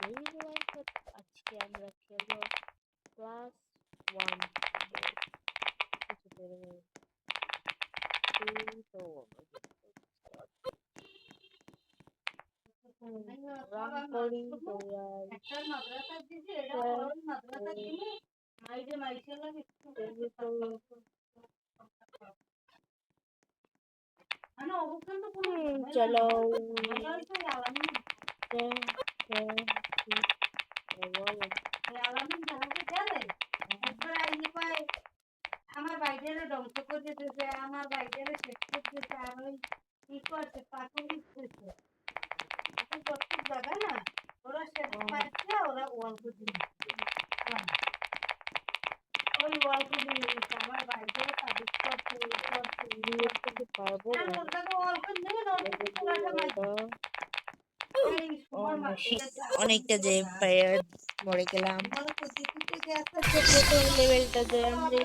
আজকে আমরা খেলবো ক্লাস 1 রান করি চলো আমার বাইরে ধ্বংস করে দিতেছে, আমার বাইরে শেষ করতেছে, আর ওই কি করছে পাথর দিতেছে জায়গা না, ওরা শেষ পাচ্ছে, ওরা ওয়াল করে দিচ্ছে, ওই ওয়াল করে দিচ্ছে আমার বাইরে সাবিত করতে পারবো ওয়াল করে দিলে অনেকটা যে ফায়ার মরে গেলাম প্রথম লেভেলটা যে আমি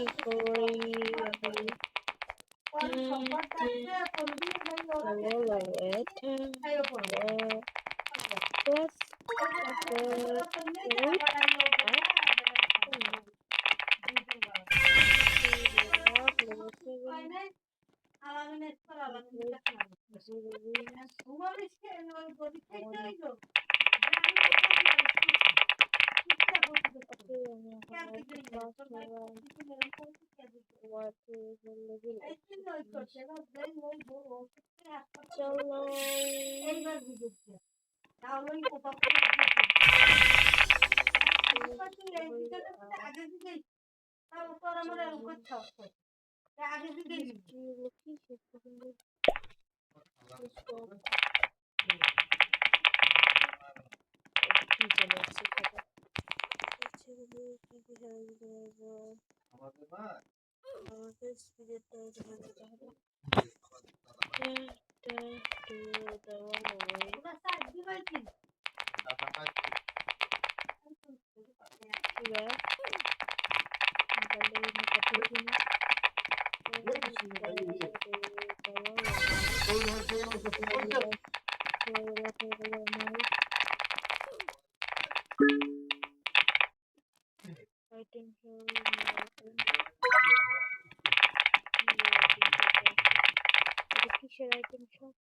কিসের আইটেম সব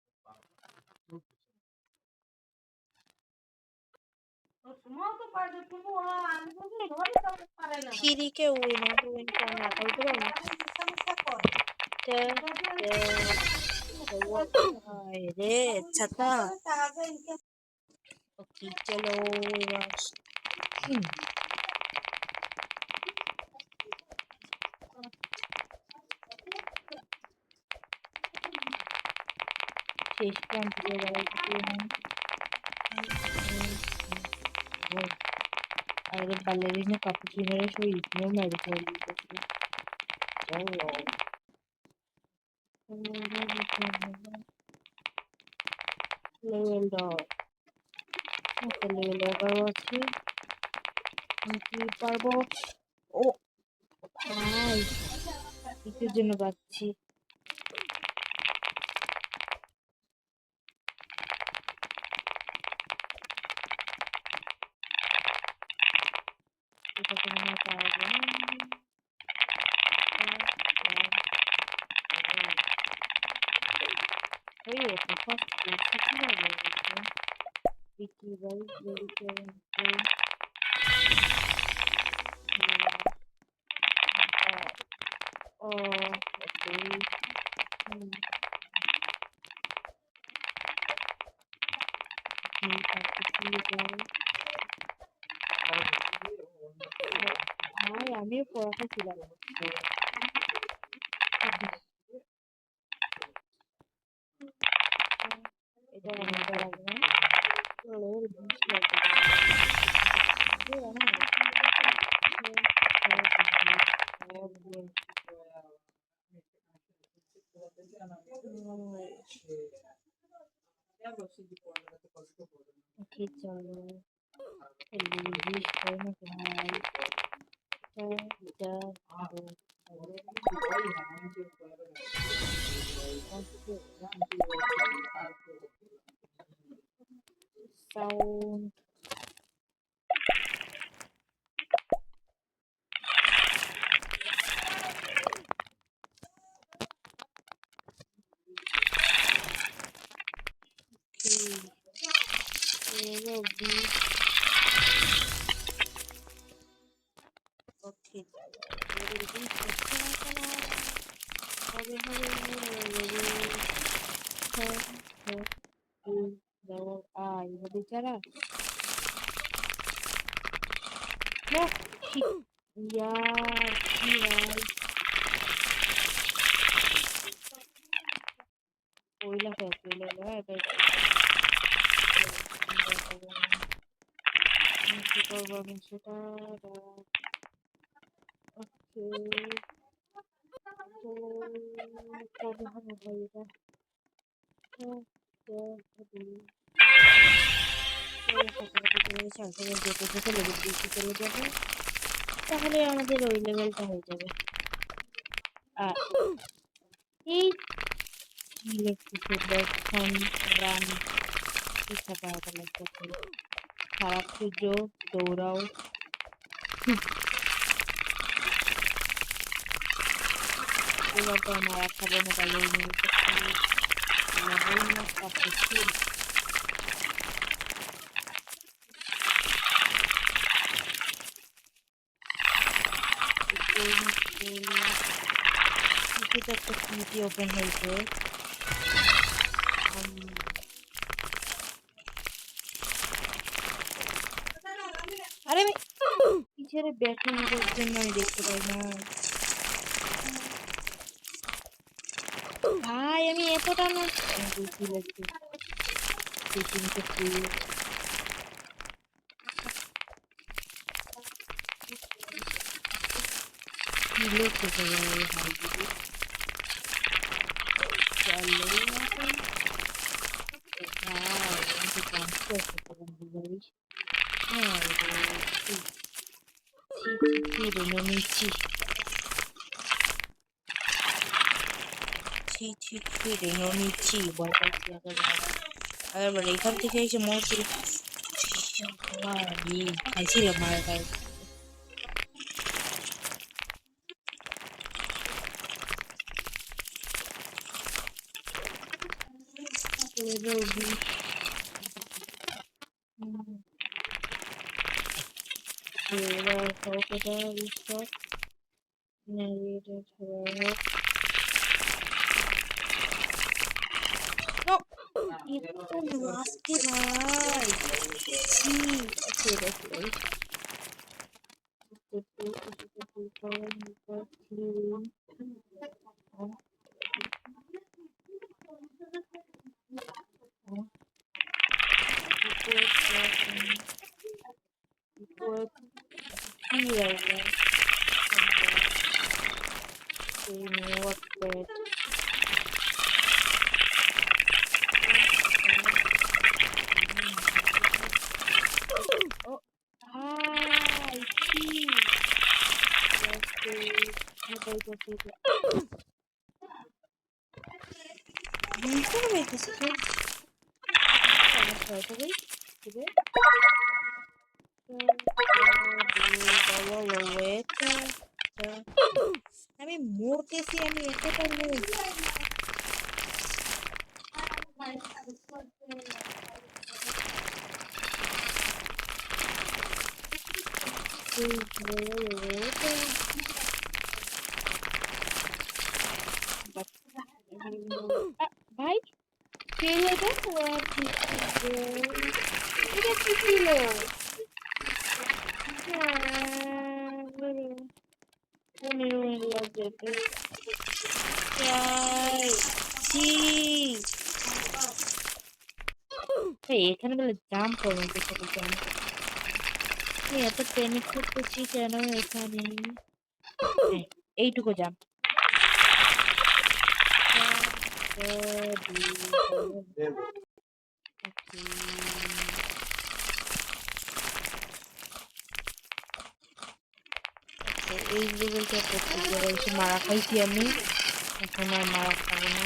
ফিরিকে উইন করে না বলতে রে ছাতা ওকে চলো শেষ প্রান্তে আগে ballerina cappuccino su ritmo medico level down level আছে কি পারবো ও ভাই কিসের জন্য পাচ্ছি এটা কোনো না পারবো এই ওকে ফার্স্ট করছি কি হবে বিকি ভাই বিকি আমিও পড়াতে ছিলাম এটা মজা লাগে না Okay, চলো জিজ্ঞেস করো না ভাই sound Okay. Ibu bicara. No, ya, iya. Oilah kayak masih korban saudara. Oke. Keadaan apa ya? তাহলে আমাদের ওই লেভেলটা হয়ে যাবে। আর এই ইলেকট্রিক রান ইচ্ছা পাওয়াটা লাগতেছে। খারাপ খুঁজো, দৌড়াও। এবার তো আমার একটা বোনে পাইলে একটা স্মৃতি ওপেন হয়েছে। আরে পিছের ব্যাটারির জন্য আমি দেখতে পাই না ভাই, আমি এতটা না বুঝতে লাগছে আগেরবার এখান থেকে এসে মনে ছিল খাইছিলাম মারা গায়ে। Aske भाई আমি মরতেছি, আমি এত পারবো ভাই এটা কি ছিল? এখানে বলে জাম্প করবো, এত প্যানিক করতেছি কেন এখানে? এইটুকু জাম্প। এই লেভেলটা মারা খাইছি আমি, এখন আর মারা খাবো না।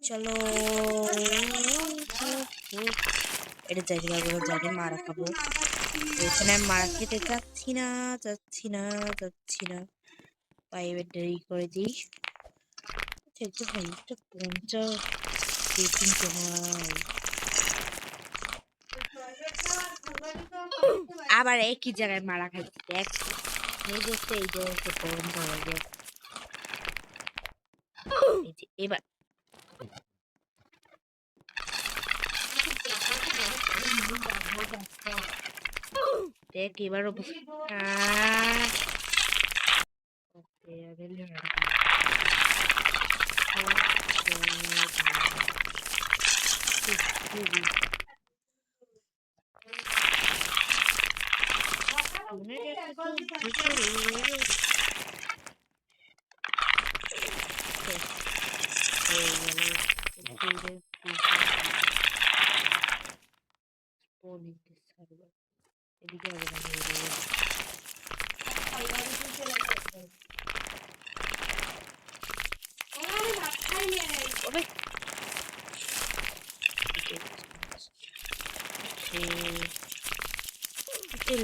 চলো এটা যাইতে পারবো জানি মারা খাবো এখানে আমি মারা খেতে যাচ্ছি না পাইবে দেরি করে দিই একটু ভাই একটা পঞ্চাশ দিয়ে কিনতে হয় আবার একই জায়গায় মারা খাইছি দেখ এই বলতে এই যে গরম ধরে গেছে এই যে এবার দেখ এবার এদিকে হবে না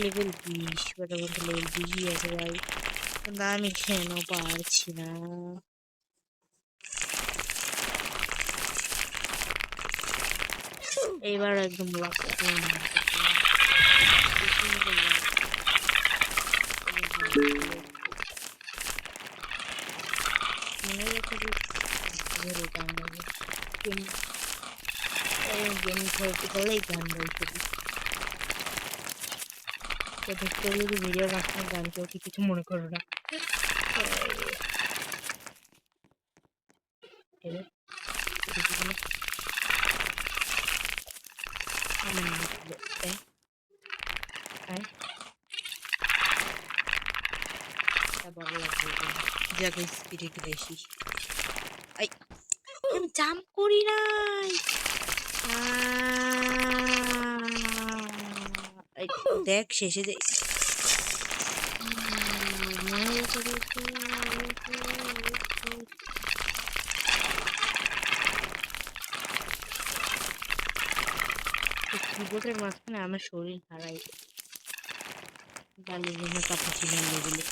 লেভেল 20 বড় লেভেল 20 আছে ভাই কিন্তু আমি কেন পারছি না এইবার একদম লাস্ট গেম খেলতে গেলেই গান বলতে তো দেখতে যদি ভিডিও মাঝখানে গান কেউ কিছু মনে করো না জায়গায় স্পিডে বেশি আমি জাম্প করি নাই দেখ শেষে কিবোর্ডের মাঝখানে আমার শরীর হারাই বালি জন্য কথা ছিল লেগেলে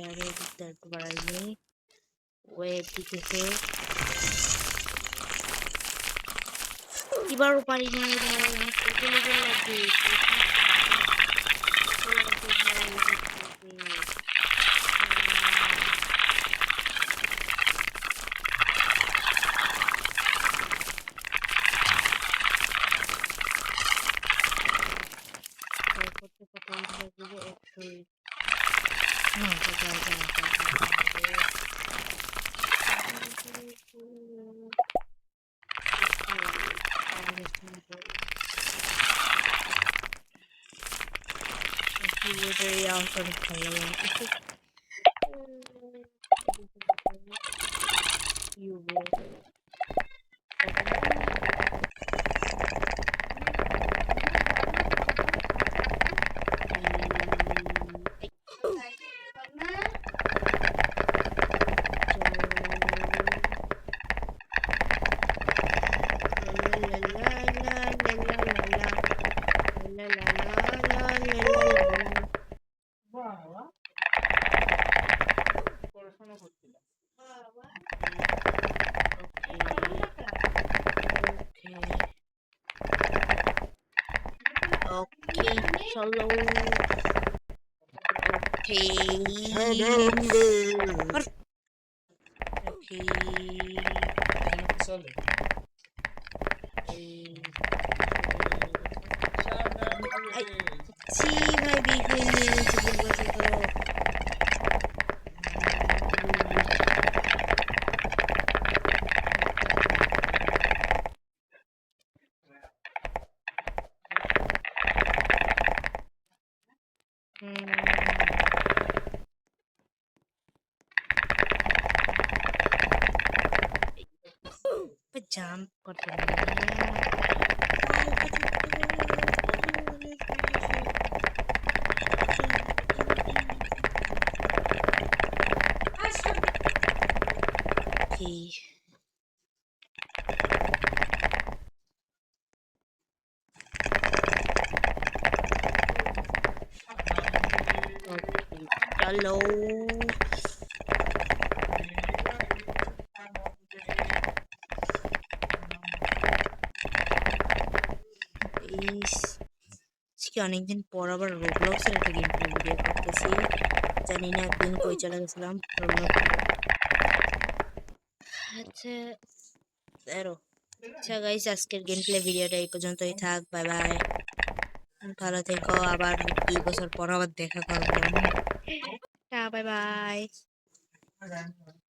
আগে দিকটা একটু বাড়াই নেই ওয়েব দিতেছে এবারও পারি না লাগবে Solo. Sí, my big jump করতে কি চলো আজকে অনেকদিন পর আবার রোবলক্সের একটা গেম প্লে ভিডিও করতেছি। জানি না একদিন কই চলে গেছিলাম আচ্ছা আচ্ছা গাইস, আজকের গেম প্লে ভিডিওটা এই পর্যন্তই থাক। বাই বাই, ভালো থেকো। আবার 2 বছর পর আবার দেখা করবো। Bye bye.